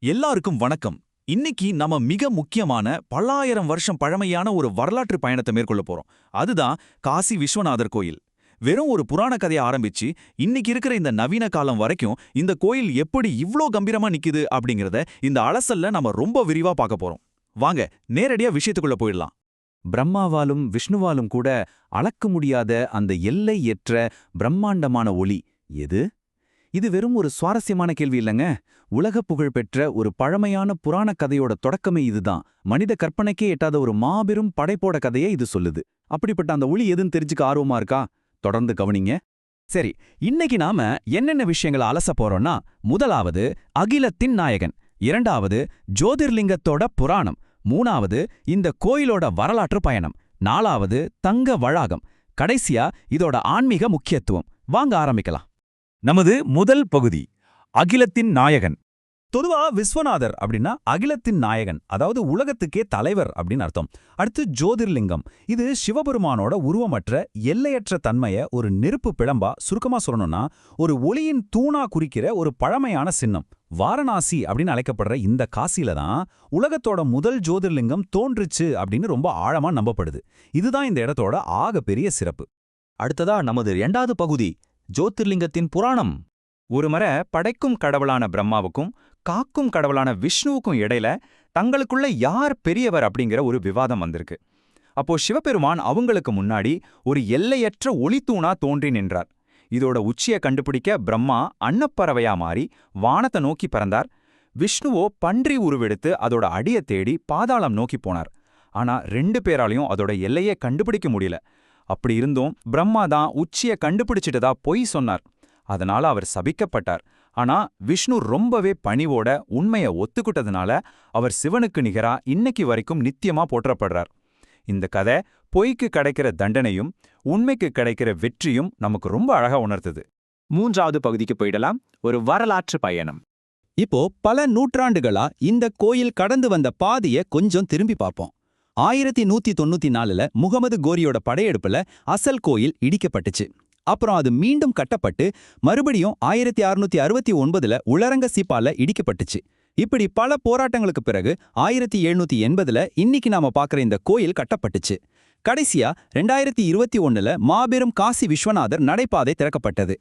எல்லாருக்கும் வணக்கம். இன்னைக்கு நம்ம மிக முக்கியமான பல்லாயிரம் வருஷம் பழமையான ஒரு வரலாற்று பயணத்தை மேற்கொள்ள போறோம். அதுதான் காசி விஸ்வநாதர் கோயில். வெறும் ஒரு புராண கதையை ஆரம்பிச்சு இன்னைக்கு இருக்கிற இந்த நவீன காலம் வரைக்கும் இந்த கோயில் எப்படி இவ்ளோ கம்பீரமா நிக்குது அப்படிங்கறத இந்த அலசல்ல நம்ம ரொம்ப விரிவா பார்க்க போறோம். வாங்க நேரடியா விஷயத்துக்குள்ள போயிடலாம். பிரம்மாவாலும் விஷ்ணுவாலும் கூட அளக்க முடியாத அந்த எல்லையற்ற பிரம்மாண்டமான ஒளி எது? இது வெறும் ஒரு சுவாரஸ்யமான கேள்வி இல்லைங்க. உலக புகழ் பெற்ற ஒரு பழமையான புராண கதையோட தொடக்கமே இதுதான். மனித கற்பனைக்கே எட்டாத ஒரு மாபெரும் படைப்போட கதையை இது சொல்லுது. அப்படிப்பட்ட அந்த ஒளி எதுன்னு தெரிஞ்சுக்க ஆர்வமா இருக்கா? தொடர்ந்து கவனிங்க. சரி, இன்னைக்கு நாம என்னென்ன விஷயங்களை அலச போறோம்னா, முதலாவது அகிலத்தின் நாயகன், இரண்டாவது ஜோதிர்லிங்கத்தோட புராணம், மூணாவது இந்த கோயிலோட வரலாற்று பயணம், நாலாவது தங்க வளாகம், கடைசியா இதோட ஆன்மீக முக்கியத்துவம். வாங்க ஆரம்பிக்கலாம். நமது முதல் பகுதி அகிலத்தின் நாயகன். பொதுவா விஸ்வநாதர் அப்படின்னா அகிலத்தின் நாயகன், அதாவது உலகத்துக்கே தலைவர் அப்படின்னு அர்த்தம். அடுத்து ஜோதிர்லிங்கம், இது சிவபெருமானோட உருவமற்ற எல்லையற்ற தன்மைய ஒரு நெருப்பு பிழம்பா, சுருக்கமா சொல்லணும்னா ஒரு ஒளியின் தூணா குறிக்கிற ஒரு பழமையான சின்னம். வாரணாசி அப்படின்னு அழைக்கப்படுற இந்த காசில தான் உலகத்தோட முதல் ஜோதிர்லிங்கம் தோன்றுச்சு அப்படின்னு ரொம்ப ஆழமா நம்பப்படுது. இதுதான் இந்த இடத்தோட ஆகப்பெரிய சிறப்பு. அடுத்ததா நமது 2வது பகுதி ஜோதிர்லிங்கத்தின் புராணம். ஒருமுறை படைக்கும் கடவுளான பிரம்மாவுக்கும் காக்கும் கடவுளான விஷ்ணுவுக்கும் இடையில தங்களுக்குள்ள யார் பெரியவர் அப்படிங்கிற ஒரு விவாதம் வந்திருக்கு. அப்போ சிவபெருமான் அவங்களுக்கு முன்னாடி ஒரு எல்லையற்ற ஒளித்தூணா தோன்றி நின்றார். இதோட உச்சியை கண்டுபிடிக்க பிரம்மா அன்னப்பறவையா மாறி வானத்தை நோக்கி பறந்தார். விஷ்ணுவோ பன்றி உருவெடுத்து அதோட அடியை தேடி பாதாளம் நோக்கி போனார். ஆனா 2 பேராலையும் அதோட எல்லையே கண்டுபிடிக்க முடியல. அப்படி இருந்தும் பிரம்மா தான் உச்சியை கண்டுபிடிச்சிட்டதா பொய் சொன்னார். அதனால அவர் சபிக்கப்பட்டார். ஆனா விஷ்ணு ரொம்பவே பணிவோட உண்மையை ஒத்துக்கிட்டதுனால அவர் சிவனுக்கு நிகரா இன்னைக்கு வரைக்கும் நித்தியமா போற்றப்படுறார். இந்த கதை பொய்க்கு கிடைக்கிற தண்டனையும் உண்மைக்கு கிடைக்கிற வெற்றியும் நமக்கு ரொம்ப அழகா உணர்த்துது. 3வது பகுதிக்கு போயிடலாம். ஒரு வரலாற்று பயணம். இப்போ பல நூற்றாண்டுகளா இந்த கோயில் கடந்து வந்த பாதையை கொஞ்சம் திரும்பி பார்ப்போம். 1194ல முகமது கோரியோட படையெடுப்புல அசல் கோயில் இடிக்கப்பட்டுச்சு. அப்புறம் அது மீண்டும் கட்டப்பட்டு மறுபடியும் 1669ல உலரங்க சீப்பால இடிக்கப்பட்டுச்சு. இப்படி பல போராட்டங்களுக்கு பிறகு 1780ல இன்னைக்கு நாம பார்க்குற இந்த கோயில் கட்டப்பட்டுச்சு. கடைசியா 2021ல மாபெரும் காசி விஸ்வநாதர் நடைபாதை திறக்கப்பட்டது.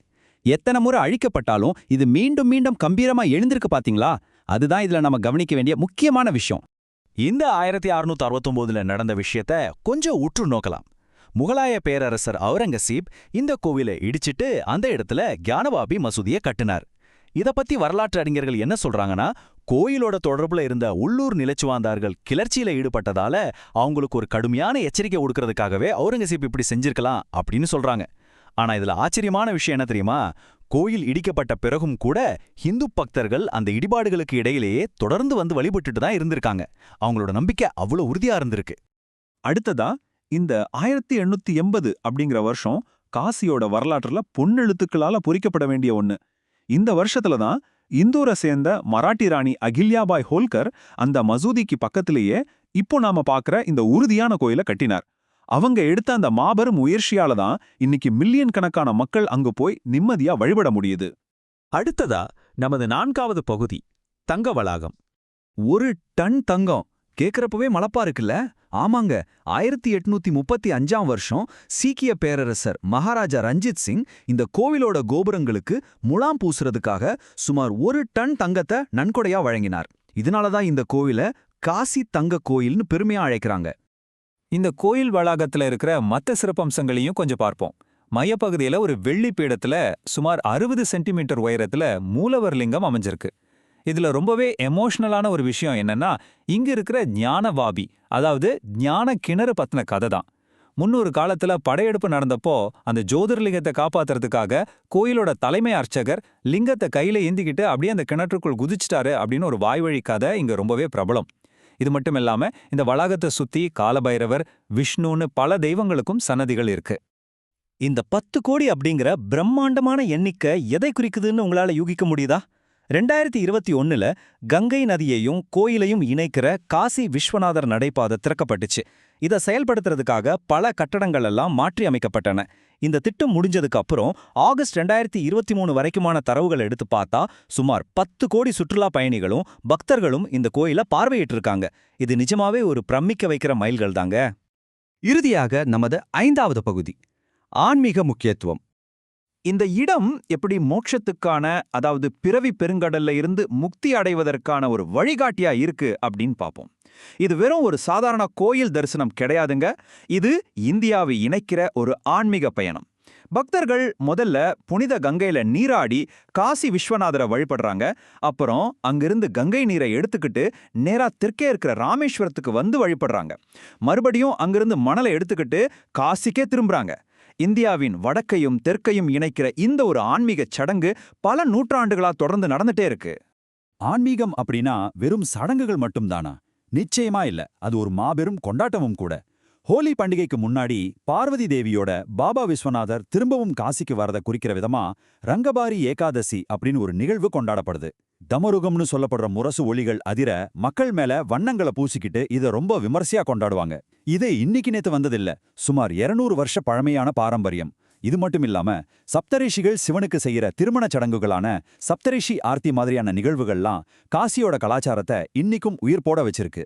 எத்தனை முறை அழிக்கப்பட்டாலும் இது மீண்டும் மீண்டும் கம்பீரமா எழுந்திருக்கு பாத்தீங்களா? அதுதான் இதுல நம்ம கவனிக்க வேண்டிய முக்கியமான விஷயம். இந்த 1669ல நடந்த விஷயத்த கொஞ்சம் உற்று நோக்கலாம். முகலாய பேரரசர் அவுரங்கசீப் இந்த கோவிலை இடிச்சிட்டு அந்த இடத்துல கியானவாபி மசூதியை கட்டினார். இத பத்தி வரலாற்று அறிஞர்கள் என்ன சொல்றாங்கன்னா, கோயிலோட தொடர்புல இருந்த உள்ளூர் நிலச்சுவாந்தார்கள் கிளர்ச்சியில ஈடுபட்டதால அவங்களுக்கு ஒரு கடுமையான எச்சரிக்கை கொடுக்கறதுக்காகவே அவுரங்கசீப் இப்படி செஞ்சிருக்கலாம் அப்படின்னு சொல்றாங்க. ஆனா இதுல ஆச்சரியமான விஷயம் என்ன தெரியுமா? கோயில் இடிக்கப்பட்ட பிறகும் கூட ஹிந்து பக்தர்கள் அந்த இடிபாடுகளுக்கு இடையிலேயே தொடர்ந்து வந்து வழிபட்டுட்டு தான் இருந்திருக்காங்க. அவங்களோட நம்பிக்கை அவ்வளவு உறுதியா இருந்திருக்கு. அடுத்ததா இந்த 1880 அப்படிங்கிற வருஷம் காசியோட வரலாற்றுல பொன்னெழுத்துக்களால பொறிக்கப்பட வேண்டிய ஒண்ணு. இந்த வருஷத்துல தான் இந்தூரை சேர்ந்த மராட்டி ராணி அகில்யாபாய் ஹோல்கர் அந்த மசூதிக்கு பக்கத்திலேயே இப்போ நாம பார்க்குற இந்த உறுதியான கோயிலை கட்டினார். அவங்க எடுத்த அந்த மாபெரும் முயற்சியால தான் இன்னைக்கு மில்லியன் கணக்கான மக்கள் அங்கு போய் நிம்மதியா வழிபட முடியுது. அடுத்ததா நமது 4வது பகுதி தங்க வளாகம். 1 டன் தங்கம் கேக்குறப்பவே மலப்பா இருக்குல்ல? ஆமாங்க, 1835ஆம் வருஷம் சீக்கிய பேரரசர் மகாராஜா ரஞ்சித் சிங் இந்த கோவிலோட கோபுரங்களுக்கு முலாம் பூசுறதுக்காக சுமார் 1 டன் தங்கத்தை நன்கொடையா வழங்கினார். இதனாலதான் இந்த கோவிலை காசி தங்க கோயில்னு பெருமையா அழைக்கிறாங்க. இந்த கோயில் வளாகத்துல இருக்கிற மற்ற சிறப்பம்சங்களையும் கொஞ்சம் பார்ப்போம். மையப்பகுதியில ஒரு வெள்ளி பீடத்துல சுமார் 60 சென்டிமீட்டர் உயரத்துல மூலவர் லிங்கம் அமைஞ்சிருக்கு. இதுல ரொம்பவே எமோஷனலான ஒரு விஷயம் என்னன்னா, இங்க இருக்கிற ஞானவாபி, அதாவது ஞான கிணறு பத்தின கதை தான். முன்னொரு காலத்துல படையெடுப்பு நடந்தப்போ அந்த ஜோதிர்லிங்கத்தை காப்பாத்துறதுக்காக கோயிலோட தலைமை அர்ச்சகர் லிங்கத்தை கையில ஏந்திக்கிட்டு அப்படியே அந்த கிணற்றுக்குள் குதிச்சிட்டாரு அப்படின்னு ஒரு வாய்வழி கதை இங்க ரொம்பவே பிரபலம். இது மட்டும் இல்லாம இந்த வளாகத்தை சுத்தி காலபைரவர், விஷ்ணுன்னு பல தெய்வங்களுக்கும் சன்னதிகள் இருக்கு. இந்த 10 கோடி அப்படிங்கிற பிரம்மாண்டமான எண்ணிக்கை எதை குறிக்குதுன்னு உங்களால யூகிக்க முடியுதா? 2021ல கங்கை நதியையும் கோயிலையும் இணைக்கிற காசி விஸ்வநாதர் நடைபாதை திறக்கப்பட்டுச்சு. இதை செயல்படுத்துறதுக்காக பல கட்டடங்கள் எல்லாம் மாற்றி அமைக்கப்பட்டன. இந்த திட்டம் முடிஞ்சதுக்கு அப்புறம் ஆகஸ்ட் 2023 வரைக்குமான தரவுகள் எடுத்து பார்த்தா சுமார் 10 கோடி சுற்றுலா பயணிகளும் பக்தர்களும் இந்த கோயிலை பார்வையிட்டிருக்காங்க. இது நிஜமாவே ஒரு பிரமிக்க வைக்கிற மைல்கள் தாங்க. இறுதியாக நமது 5வது பகுதி, ஆன்மீக முக்கியத்துவம். இந்த இடம் எப்படி மோட்சத்துக்கான, அதாவது பிறவி பெருங்கடல்ல இருந்து முக்தி அடைவதற்கான ஒரு வழிகாட்டியா இருக்கு அப்படின்னு பார்ப்போம். இது வெறும் ஒரு சாதாரண கோயில் தரிசனம் கிடையாதுங்க. இது இந்தியாவை இணைக்கிற ஒரு ஆன்மீக பயணம். பக்தர்கள் முதல்ல புனித கங்கையில நீராடி காசி விஸ்வநாதரை வழிபடுறாங்க. அப்புறம் அங்கிருந்து கங்கை நீரை எடுத்துக்கிட்டு நேரா தெற்கே இருக்கிற ராமேஸ்வரத்துக்கு வந்து வழிபடுறாங்க. மறுபடியும் அங்கிருந்து மணலை எடுத்துக்கிட்டு காசிக்கே திரும்புறாங்க. இந்தியாவின் வடக்கையும் தெற்கையும் இணைக்கிற இந்த ஒரு ஆன்மீக சடங்கு பல நூற்றாண்டுகளா தொடர்ந்து நடந்துட்டே இருக்கு. ஆன்மீகம் அப்படின்னா வெறும் சடங்குகள் மட்டும்தானா? நிச்சயமா இல்ல. அது ஒரு மாபெரும் கொண்டாட்டமும் கூட. ஹோலி பண்டிகைக்கு முன்னாடி பார்வதி தேவியோட பாபா விஸ்வநாதர் திரும்பவும் காசிக்கு வரத குறிக்கிற விதமா ரங்கபாரி ஏகாதசி அப்படின்னு ஒரு நிகழ்வு கொண்டாடப்படுது. தமருகம்னு சொல்லப்படுற முரசு ஒளிகள் அதிர மக்கள் மேல வண்ணங்களை பூசிக்கிட்டு இதை ரொம்ப விமர்சையா கொண்டாடுவாங்க. இது இன்னைக்கு நேத்து வந்ததில்ல. சுமார் 200 வருஷ பழமையான பாரம்பரியம். இது மட்டும் இல்லாம சப்தரிஷிகள் சிவனுக்கு செய்யற திருமணச் சடங்குகளான சப்தரிஷி ஆர்த்தி மாதிரியான நிகழ்வுகள்லாம் காசியோட கலாச்சாரத்தை இன்னிக்கும் உயிர் போட வச்சிருக்கு.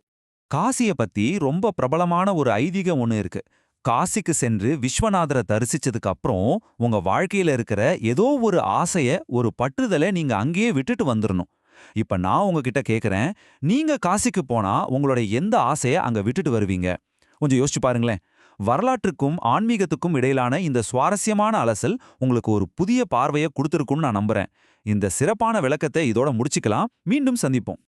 காசிய பத்தி ரொம்ப பிரபலமான ஒரு ஐதீகம் ஒண்ணு இருக்கு. காசிக்கு சென்று விஸ்வநாதரை தரிசிச்சதுக்கு அப்புறம் உங்க வாழ்க்கையில இருக்கிற ஏதோ ஒரு ஆசைய, ஒரு பற்றுதலை நீங்க அங்கேயே விட்டுட்டு வந்துடணும். இப்ப நான் உங்ககிட்ட கேக்குறேன், நீங்க காசிக்கு போனா உங்களோட எந்த ஆசைய அங்க விட்டுட்டு வருவீங்க? கொஞ்சம் யோசிச்சு பாருங்களேன். வரலாற்றுக்கும் ஆன்மீகத்துக்கும் இடையிலான இந்த சுவாரஸ்யமான அலசல் உங்களுக்கு ஒரு புதிய பார்வையை கொடுத்திருக்கும்னு நான் நம்புறேன். இந்த சிறப்பான விளக்கத்தை இதோட முடிச்சுக்கலாம். மீண்டும் சந்திப்போம்.